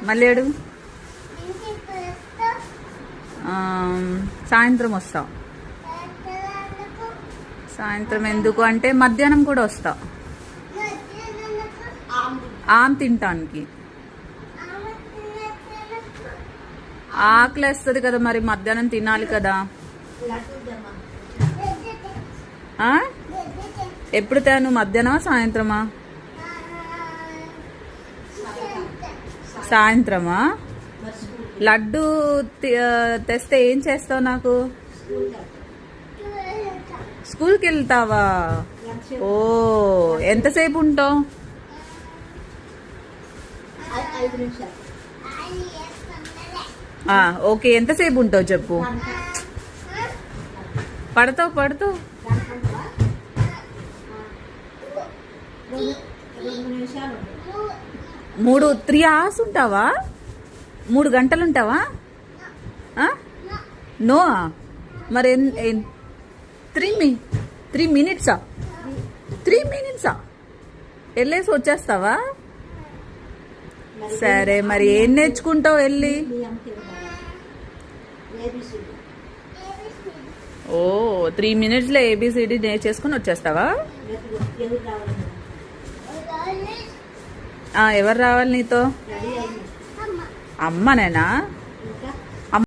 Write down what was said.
మళ్ళీ ఏడు సాయంత్రం వస్తావు. సాయంత్రం ఎందుకు అంటే మధ్యాహ్నం కూడా వస్తావు. ఆమె తింటానికి ఆకలి వేస్తుంది కదా, మరి మధ్యాహ్నం తినాలి కదా. ఎప్పుడు తేను? మధ్యాహ్నమా సాయంత్రమా? సాయంత్రమా? లడ్డు తెస్తే ఏం చేస్తావు? నాకు స్కూల్కి వెళ్తావా? ఓ, ఎంతసేపు ఉంటావు? ఓకే, ఎంతసేపు ఉంటావు చెప్పు. పడతావు 3 hours ఉంటావా? 3 గంటలు ఉంటావా? నో, మరి 3 minutesా? 3 minutesా? వెళ్ళేసి వచ్చేస్తావా? సరే, మరి ఏం నేర్చుకుంటావు వెళ్ళి? ఓ, 3 minutesలో ABCD నేర్చేసుకుని వచ్చేస్తావా? ఎవరు రావాలి నీతో? అమ్మనేనా?